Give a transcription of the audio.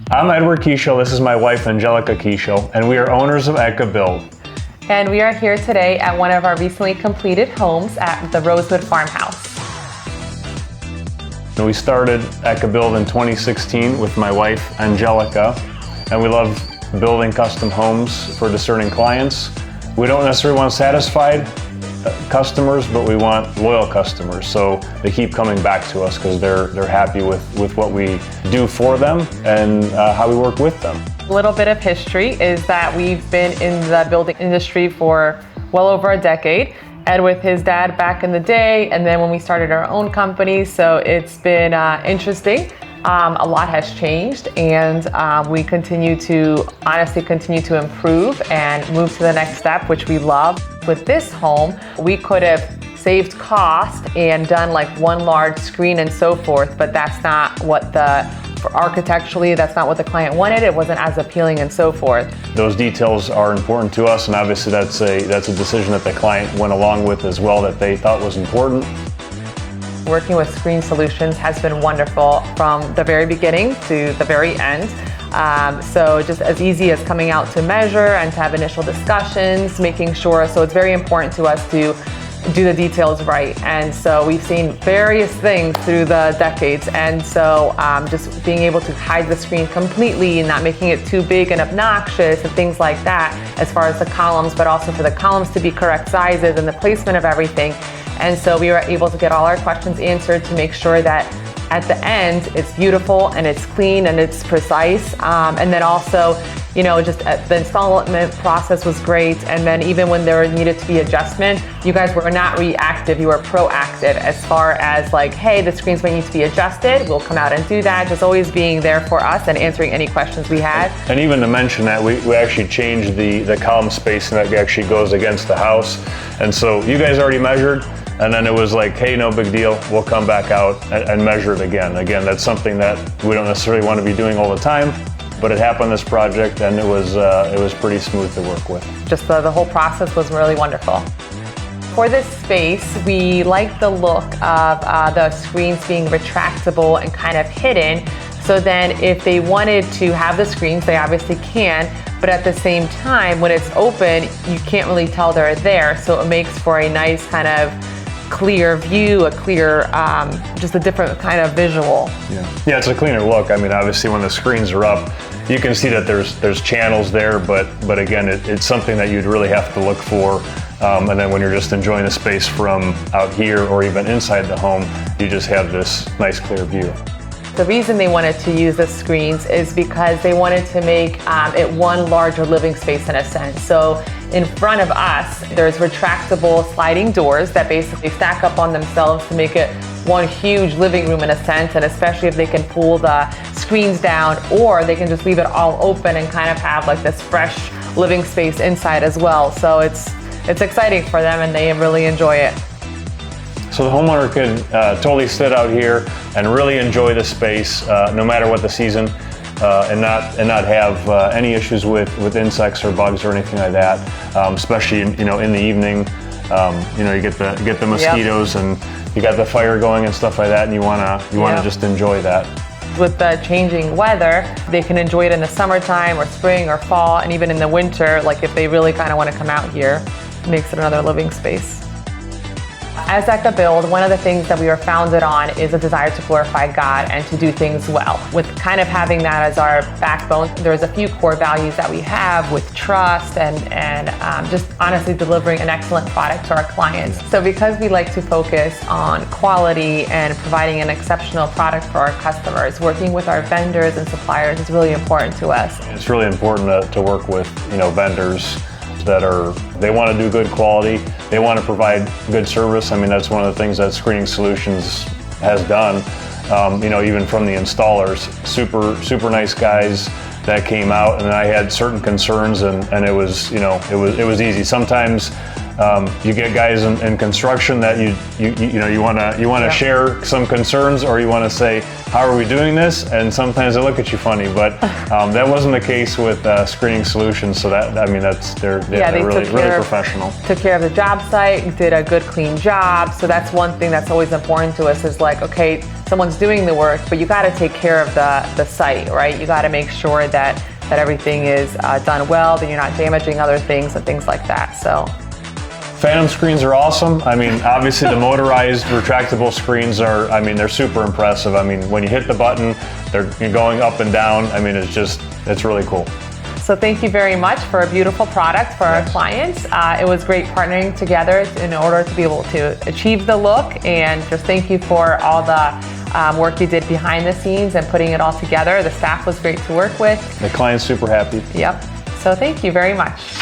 I'm Edward Keishel, this is my wife Angelica Keishel, and we are owners of EKA Build. And we are here today at one of our recently completed homes at the Rosewood Farmhouse. We started EKA Build in 2016 with my wife Angelica, and we love building custom homes for discerning clients. We don't necessarily want satisfied customers, but we want loyal customers, so they keep coming back to us because they're happy with what we do for them and how we work with them. A little bit of history is that we've been in the building industry for well over a decade. Ed with his dad back in the day, and then when we started our own company, so it's been interesting. A lot has changed, and we honestly continue to improve and move to the next step, which we love. With this home, we could have saved cost and done like one large screen and so forth, but that's not what architecturally, that's not what the client wanted. It wasn't as appealing and so forth. Those details are important to us, and obviously that's a decision that the client went along with as well, that they thought was important. Working with Screen Solutions has been wonderful from the very beginning to the very end. So just as easy as coming out to measure and to have initial discussions, making sure, so it's very important to us to do the details right. And so we've seen various things through the decades, and so just being able to hide the screen completely and not making it too big and obnoxious and things like that as far as the columns, but also for the columns to be correct sizes and the placement of everything. And so we were able to get all our questions answered to make sure that at the end it's beautiful and it's clean and it's precise. And then also, just the installment process was great. And then even when there needed to be adjustment, you guys were not reactive, you were proactive as far as like, hey, the screens might need to be adjusted. We'll come out and do that. Just always being there for us and answering any questions we had. And even to mention that we actually changed the column spacing that actually goes against the house. And so you guys already measured, and then it was like, hey, no big deal, we'll come back out and measure it again. Again, that's something that we don't necessarily want to be doing all the time, but it happened this project, and it was pretty smooth to work with. Just the whole process was really wonderful. For this space, we like the look of the screens being retractable and kind of hidden. So then if they wanted to have the screens, they obviously can, but at the same time, when it's open, you can't really tell they're there. So it makes for a nice kind of clear view, just a different kind of visual. Yeah, it's a cleaner look. I mean, obviously when the screens are up, you can see that there's channels there, but again, it's something that you'd really have to look for. And then when you're just enjoying the space from out here or even inside the home, you just have this nice clear view. The reason they wanted to use the screens is because they wanted to make it one larger living space in a sense. So in front of us, there's retractable sliding doors that basically stack up on themselves to make it one huge living room in a sense, and especially if they can pull the screens down, or they can just leave it all open and kind of have like this fresh living space inside as well. So it's exciting for them, and they really enjoy it. So the homeowner could totally sit out here and really enjoy the space no matter what the season, and not have any issues with insects or bugs or anything like that. Especially in the evening, you get the mosquitoes, yep, and you got the fire going and stuff like that, and you wanna yep, just enjoy that. With the changing weather, they can enjoy it in the summertime or spring or fall, and even in the winter, like if they really kind of want to come out here, it makes it another living space. As EKA Build, one of the things that we are founded on is a desire to glorify God and to do things well. With kind of having that as our backbone, there's a few core values that we have with trust and just honestly delivering an excellent product to our clients. So because we like to focus on quality and providing an exceptional product for our customers, working with our vendors and suppliers is really important to us. It's really important to work with even they want to do good quality, they want to provide good service. I mean, that's one of the things that Screening Solutions has done. Even from the installers, super nice guys that came out, and I had certain concerns, and it was easy. Sometimes you get guys in construction that you want to yeah, share some concerns, or you want to say, how are we doing this? And sometimes they look at you funny, but that wasn't the case with Screening Solutions. So they're really professional. Took care of the job site, did a good clean job. So that's one thing that's always important to us is like, okay, someone's doing the work, but you got to take care of the site, right? You got to make sure that everything is done well, that you're not damaging other things and things like that. So. Phantom screens are awesome. I mean, obviously the motorized retractable screens are, I mean, they're super impressive. I mean, when you hit the button, they're going up and down. I mean, it's really cool. So thank you very much for a beautiful product for our clients. It was great partnering together in order to be able to achieve the look, and just thank you for all the work you did behind the scenes and putting it all together. The staff was great to work with. The client's super happy. Yep. So thank you very much.